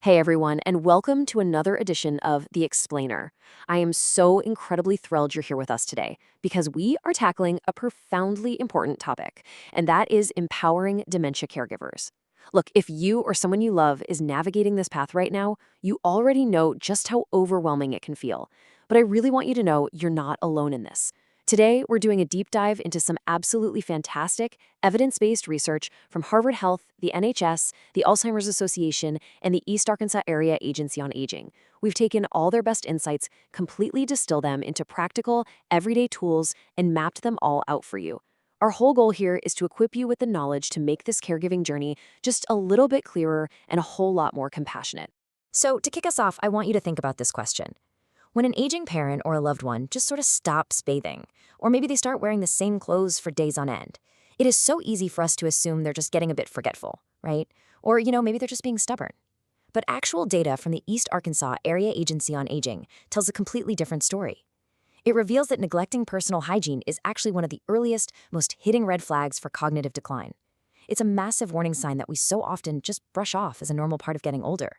Hey everyone, and welcome to another edition of The Explainer. I am so incredibly thrilled you're here with us today because we are tackling a profoundly important topic, and that is empowering dementia caregivers. Look, if you or someone you love is navigating this path right now, you already know just how overwhelming it can feel. But I really want you to know you're not alone in this. Today, we're doing a deep dive into some absolutely fantastic, evidence-based research from Harvard Health, the NHS, the Alzheimer's Association, and the East Arkansas Area Agency on Aging. We've taken all their best insights, completely distilled them into practical, everyday tools, and mapped them all out for you. Our whole goal here is to equip you with the knowledge to make this caregiving journey just a little bit clearer and a whole lot more compassionate. So, to kick us off, I want you to think about this question. When an aging parent or a loved one just sort of stops bathing, or maybe they start wearing the same clothes for days on end, it is so easy for us to assume they're just getting a bit forgetful, right? Or, maybe they're just being stubborn. But actual data from the East Arkansas Area Agency on Aging tells a completely different story. It reveals that neglecting personal hygiene is actually one of the earliest, most hidden red flags for cognitive decline. It's a massive warning sign that we so often just brush off as a normal part of getting older.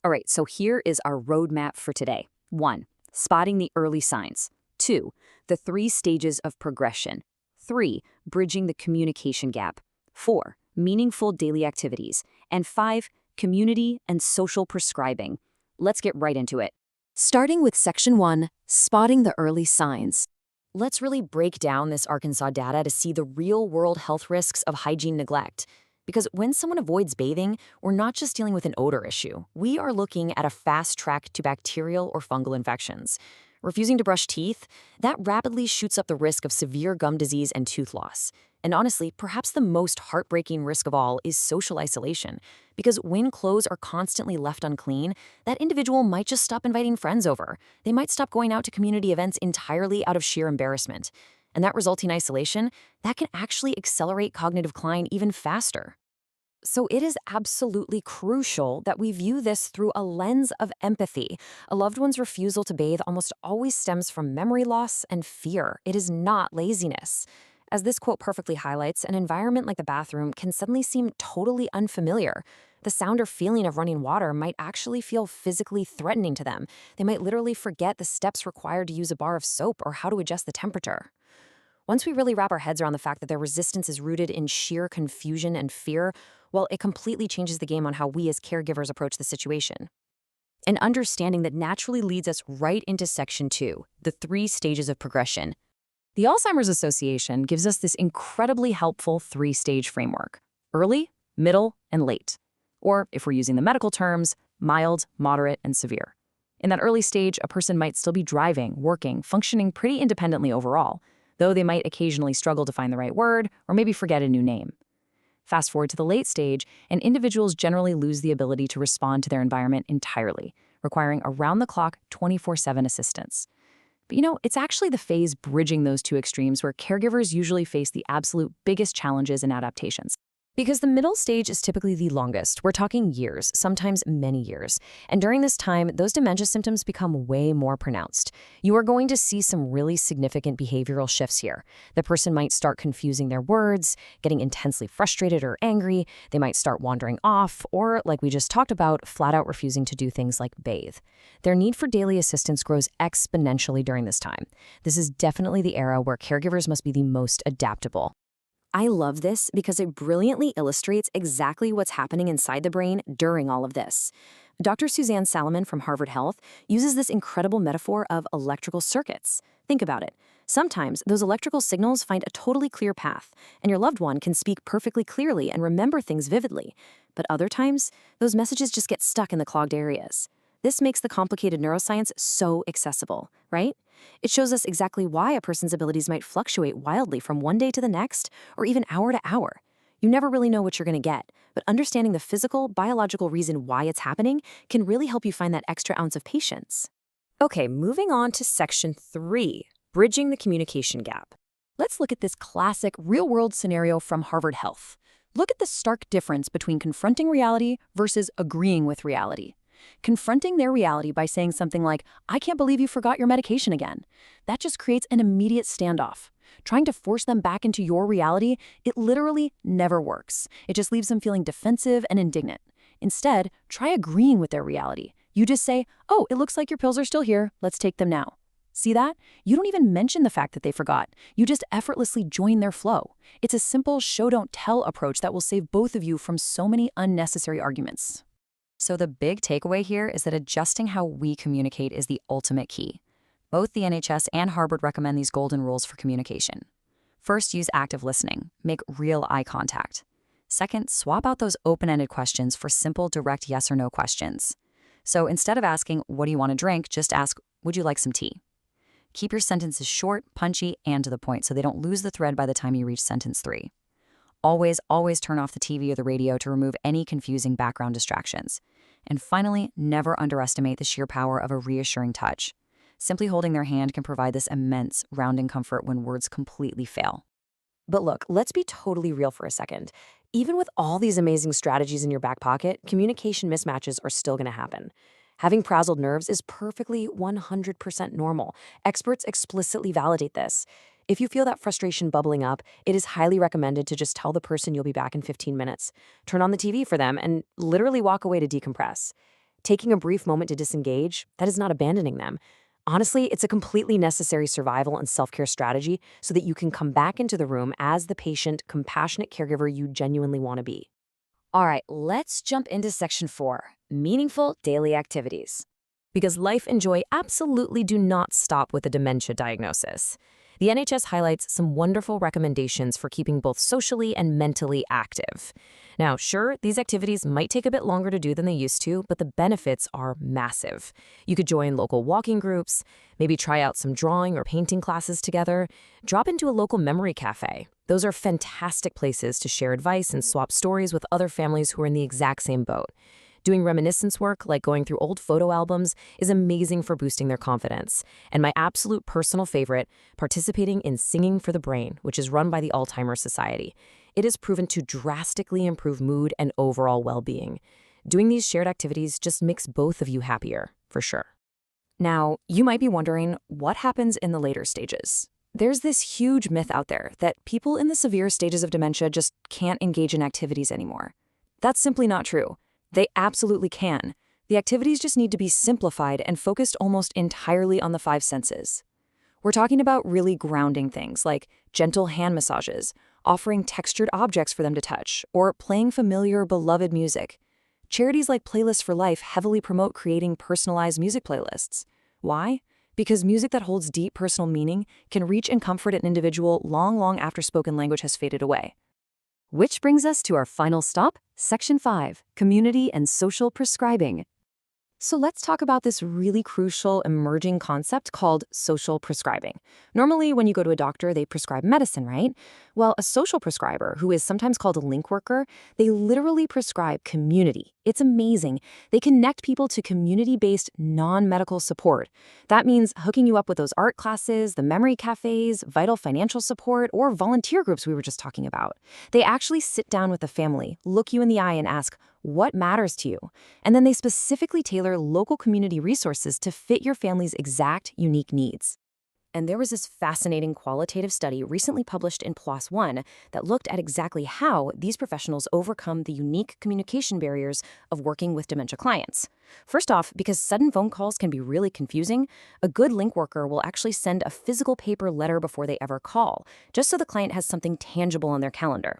All right, so here is our roadmap for today. 1. Spotting the early signs. 2. The 3 stages of progression. 3. Bridging the communication gap. 4. Meaningful daily activities. And 5. Community and social prescribing. Let's get right into it. Starting with Section 1, Spotting the Early Signs. Let's really break down this Arkansas data to see the real-world health risks of hygiene neglect. Because when someone avoids bathing, we're not just dealing with an odor issue. We are looking at a fast track to bacterial or fungal infections. Refusing to brush teeth, that rapidly shoots up the risk of severe gum disease and tooth loss. And honestly, perhaps the most heartbreaking risk of all is social isolation. Because when clothes are constantly left unclean, that individual might just stop inviting friends over. They might stop going out to community events entirely out of sheer embarrassment. And that resulting isolation, that can actually accelerate cognitive decline even faster. So it is absolutely crucial that we view this through a lens of empathy. A loved one's refusal to bathe almost always stems from memory loss and fear. It is not laziness. As this quote perfectly highlights, an environment like the bathroom can suddenly seem totally unfamiliar. The sound or feeling of running water might actually feel physically threatening to them. They might literally forget the steps required to use a bar of soap or how to adjust the temperature. Once we really wrap our heads around the fact that their resistance is rooted in sheer confusion and fear, well, it completely changes the game on how we as caregivers approach the situation. An understanding that naturally leads us right into Section 2, the 3 stages of progression. The Alzheimer's Association gives us this incredibly helpful 3-stage framework: early, middle, and late. Or, if we're using the medical terms, mild, moderate, and severe. In that early stage, a person might still be driving, working, functioning pretty independently overall, though they might occasionally struggle to find the right word or maybe forget a new name. Fast forward to the late stage, and individuals generally lose the ability to respond to their environment entirely, requiring around-the-clock 24/7 assistance. But it's actually the phase bridging those two extremes where caregivers usually face the absolute biggest challenges and adaptations. Because the middle stage is typically the longest. We're talking years, sometimes many years. And during this time, those dementia symptoms become way more pronounced. You are going to see some really significant behavioral shifts here. The person might start confusing their words, getting intensely frustrated or angry. They might start wandering off, or, like we just talked about, flat out refusing to do things like bathe. Their need for daily assistance grows exponentially during this time. This is definitely the era where caregivers must be the most adaptable. I love this because it brilliantly illustrates exactly what's happening inside the brain during all of this. Dr. Suzanne Salomon from Harvard Health uses this incredible metaphor of electrical circuits. Think about it. Sometimes those electrical signals find a totally clear path, and your loved one can speak perfectly clearly and remember things vividly. But other times, those messages just get stuck in the clogged areas. This makes the complicated neuroscience so accessible, right? It shows us exactly why a person's abilities might fluctuate wildly from one day to the next, or even hour to hour. You never really know what you're going to get, but understanding the physical, biological reason why it's happening can really help you find that extra ounce of patience. Okay, moving on to Section 3, bridging the communication gap. Let's look at this classic real-world scenario from Harvard Health. Look at the stark difference between confronting reality versus agreeing with reality. Confronting their reality by saying something like, "I can't believe you forgot your medication again." That just creates an immediate standoff. Trying to force them back into your reality, it literally never works. It just leaves them feeling defensive and indignant. Instead, try agreeing with their reality. You just say, "Oh, it looks like your pills are still here. Let's take them now." See that? You don't even mention the fact that they forgot. You just effortlessly join their flow. It's a simple show don't tell approach that will save both of you from so many unnecessary arguments. So the big takeaway here is that adjusting how we communicate is the ultimate key. Both the NHS and Harvard recommend these golden rules for communication. First, use active listening. Make real eye contact. Second, swap out those open-ended questions for simple, direct yes or no questions. So instead of asking, "What do you want to drink?" just ask, "Would you like some tea?" Keep your sentences short, punchy, and to the point so they don't lose the thread by the time you reach sentence 3. Always turn off the TV or the radio to remove any confusing background distractions. And finally, never underestimate the sheer power of a reassuring touch. Simply holding their hand can provide this immense, rounding comfort when words completely fail. But look, let's be totally real for a second. Even with all these amazing strategies in your back pocket, communication mismatches are still going to happen. Having frazzled nerves is perfectly 100% normal. Experts explicitly validate this. If you feel that frustration bubbling up, it is highly recommended to just tell the person you'll be back in 15 minutes. Turn on the TV for them and literally walk away to decompress. Taking a brief moment to disengage, that is not abandoning them. Honestly, it's a completely necessary survival and self-care strategy so that you can come back into the room as the patient, compassionate caregiver you genuinely want to be. All right, let's jump into section 4, meaningful daily activities. Because life and joy absolutely do not stop with a dementia diagnosis. The NHS highlights some wonderful recommendations for keeping both socially and mentally active. Now, sure, these activities might take a bit longer to do than they used to, but the benefits are massive. You could join local walking groups, maybe try out some drawing or painting classes together, drop into a local memory cafe. Those are fantastic places to share advice and swap stories with other families who are in the exact same boat. Doing reminiscence work, like going through old photo albums, is amazing for boosting their confidence. And my absolute personal favorite, participating in Singing for the Brain, which is run by the Alzheimer Society. It is proven to drastically improve mood and overall well-being. Doing these shared activities just makes both of you happier, for sure. Now, you might be wondering, what happens in the later stages? There's this huge myth out there that people in the severe stages of dementia just can't engage in activities anymore. That's simply not true. They absolutely can. The activities just need to be simplified and focused almost entirely on the 5 senses. We're talking about really grounding things like gentle hand massages, offering textured objects for them to touch, or playing familiar, beloved music. Charities like Playlists for Life heavily promote creating personalized music playlists. Why? Because music that holds deep personal meaning can reach and comfort an individual long after spoken language has faded away. Which brings us to our final stop, Section 5, Community and Social Prescribing. So let's talk about this really crucial emerging concept called social prescribing. Normally, when you go to a doctor, they prescribe medicine, right? Well, a social prescriber, who is sometimes called a link worker, they literally prescribe community. It's amazing. They connect people to community-based non-medical support. That means hooking you up with those art classes, the memory cafes, vital financial support, or volunteer groups we were just talking about. They actually sit down with the family, look you in the eye, and ask, what matters to you? And then they specifically tailor local community resources to fit your family's exact unique needs. And there was this fascinating qualitative study recently published in PLOS ONE that looked at exactly how these professionals overcome the unique communication barriers of working with dementia clients. First off, because sudden phone calls can be really confusing, a good link worker will actually send a physical paper letter before they ever call, just so the client has something tangible on their calendar.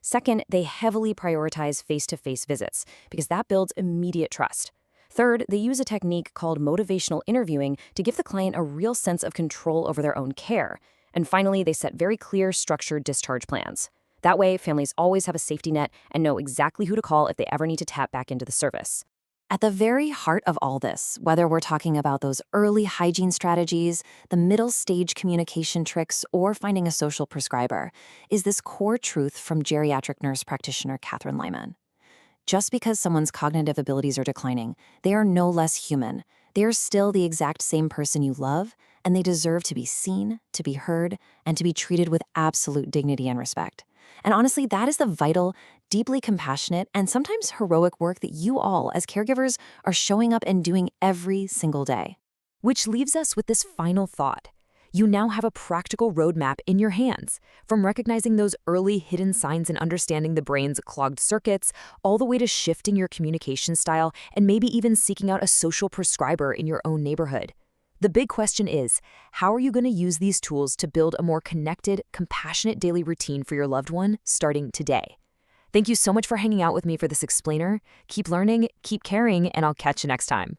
Second, they heavily prioritize face-to-face visits because that builds immediate trust. Third, they use a technique called motivational interviewing to give the client a real sense of control over their own care. And finally, they set very clear, structured discharge plans. That way, families always have a safety net and know exactly who to call if they ever need to tap back into the service. At the very heart of all this, whether we're talking about those early hygiene strategies, the middle stage communication tricks, or finding a social prescriber, is this core truth from geriatric nurse practitioner Catherine Lyman. Just because someone's cognitive abilities are declining, they are no less human. They are still the exact same person you love, and they deserve to be seen, to be heard, and to be treated with absolute dignity and respect. And honestly, that is the vital, deeply compassionate, and sometimes heroic work that you all, as caregivers, are showing up and doing every single day. Which leaves us with this final thought. You now have a practical roadmap in your hands, from recognizing those early hidden signs and understanding the brain's clogged circuits, all the way to shifting your communication style and maybe even seeking out a social prescriber in your own neighborhood. The big question is, how are you going to use these tools to build a more connected, compassionate daily routine for your loved one starting today? Thank you so much for hanging out with me for this explainer. Keep learning, keep caring, and I'll catch you next time.